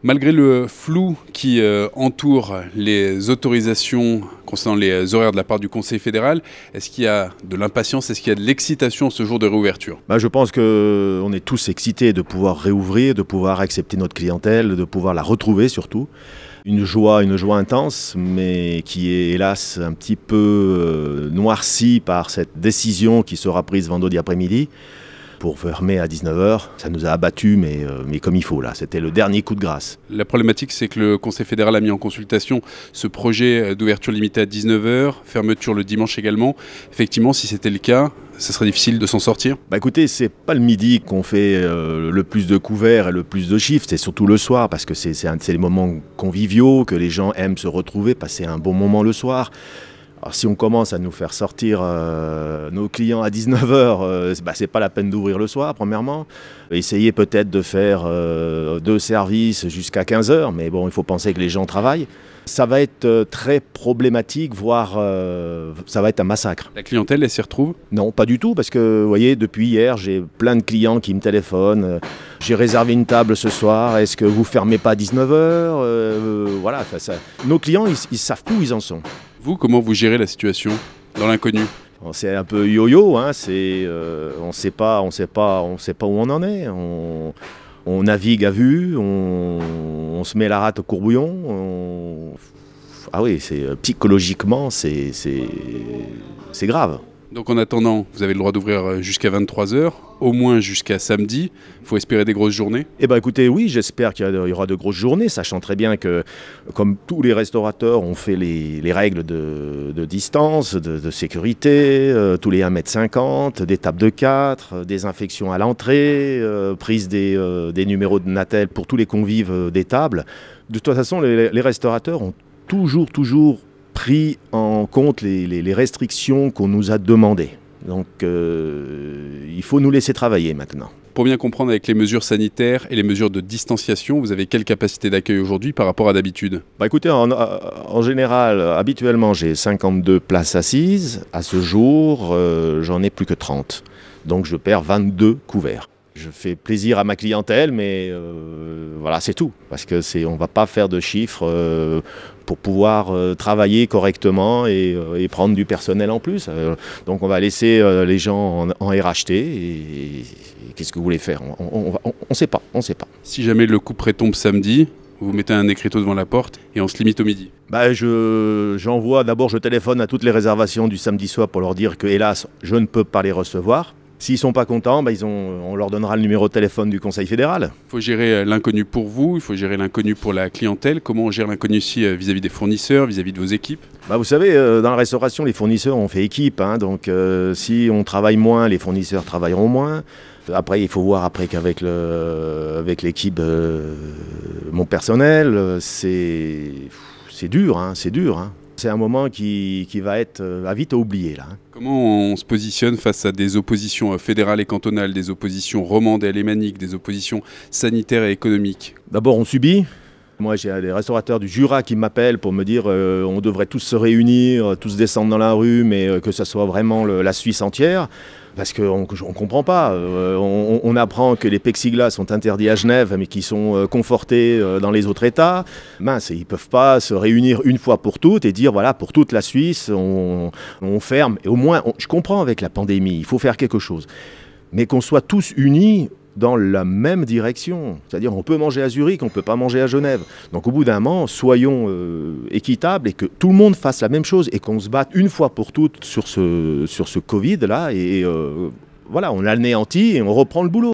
Malgré le flou qui entoure les autorisations concernant les horaires de la part du Conseil fédéral, est-ce qu'il y a de l'impatience, est-ce qu'il y a de l'excitation ce jour de réouverture? Je pense qu'on est tous excités de pouvoir réouvrir, de pouvoir accepter notre clientèle, de pouvoir la retrouver surtout. Une joie intense, mais qui est hélas un petit peu noircie par cette décision qui sera prise vendredi après-midi. Pour fermer à 19h, ça nous a abattus, mais comme il faut là, c'était le dernier coup de grâce. La problématique, c'est que le Conseil fédéral a mis en consultation ce projet d'ouverture limitée à 19h, fermeture le dimanche également. Effectivement, si c'était le cas, ça serait difficile de s'en sortir? Écoutez, c'est pas le midi qu'on fait le plus de couverts et le plus de chiffres, c'est surtout le soir, parce que c'est les moments conviviaux, que les gens aiment se retrouver, passer un bon moment le soir. Alors si on commence à nous faire sortir nos clients à 19h, c'est pas la peine d'ouvrir le soir, premièrement. Essayez peut-être de faire 2 services jusqu'à 15h, mais bon, il faut penser que les gens travaillent. Ça va être très problématique, voire ça va être un massacre. La clientèle, elle s'y retrouve? Non, pas du tout, parce que vous voyez, depuis hier, j'ai plein de clients qui me téléphonent. J'ai réservé une table ce soir, est-ce que vous fermez pas à 19h? Voilà, nos clients, ils savent plus où ils en sont. Vous, comment vous gérez la situation dans l'inconnu? C'est un peu yo-yo, hein, on sait pas où on en est. On navigue à vue, on se met la rate au courbouillon. Ah oui, psychologiquement, c'est grave. Donc en attendant, vous avez le droit d'ouvrir jusqu'à 23h, au moins jusqu'à samedi. Il faut espérer des grosses journées? Écoutez, oui, j'espère qu'il y aura de grosses journées, sachant très bien que, comme tous les restaurateurs, on fait les règles de distance, de sécurité, tous les 1,50 m, des tables de 4, désinfection à l'entrée, prise des numéros de Natel pour tous les convives des tables. De toute façon, les restaurateurs ont toujours pris en compte les restrictions qu'on nous a demandées. Donc il faut nous laisser travailler maintenant. Pour bien comprendre, avec les mesures sanitaires et les mesures de distanciation, vous avez quelle capacité d'accueil aujourd'hui par rapport à d'habitude? Écoutez, en général, habituellement, j'ai 52 places assises. À ce jour, j'en ai plus que 30. Donc je perds 22 couverts. Je fais plaisir à ma clientèle, mais voilà, c'est tout. Parce qu'on ne va pas faire de chiffres pour pouvoir travailler correctement et prendre du personnel en plus. Donc on va laisser les gens en RHT et qu'est-ce que vous voulez faire? On ne sait pas, on sait pas. Si jamais le couperet tombe samedi, vous mettez un écriteau devant la porte et on se limite au midi? D'abord je téléphone à toutes les réservations du samedi soir pour leur dire que hélas, je ne peux pas les recevoir. S'ils ne sont pas contents, on leur donnera le numéro de téléphone du Conseil fédéral. Il faut gérer l'inconnu pour vous, il faut gérer l'inconnu pour la clientèle. Comment on gère l'inconnu aussi vis-à-vis des fournisseurs, vis-à-vis de vos équipes? Vous savez, dans la restauration, les fournisseurs, on fait équipe. Donc si on travaille moins, les fournisseurs travailleront moins. Après, il faut voir qu'avec l'équipe, mon personnel, c'est dur, c'est dur. C'est un moment qui va être vite à oublier là. Comment on se positionne face à des oppositions fédérales et cantonales, des oppositions romandes et alémaniques, des oppositions sanitaires et économiques? D'abord, on subit. Moi, j'ai des restaurateurs du Jura qui m'appellent pour me dire on devrait tous se réunir, tous descendre dans la rue, mais que ce soit vraiment la Suisse entière. Parce qu'on ne comprend pas. On apprend que les plexiglas sont interdits à Genève, mais qui sont confortés dans les autres États. Mince, ils ne peuvent pas se réunir une fois pour toutes et dire, voilà, pour toute la Suisse, on ferme. Et au moins, je comprends avec la pandémie, il faut faire quelque chose. Mais qu'on soit tous unis dans la même direction. C'est-à-dire, on peut manger à Zurich, on ne peut pas manger à Genève. Donc au bout d'un moment, soyons équitables et que tout le monde fasse la même chose et qu'on se batte une fois pour toutes sur ce Covid-là. Et voilà, on l'anéantit et on reprend le boulot.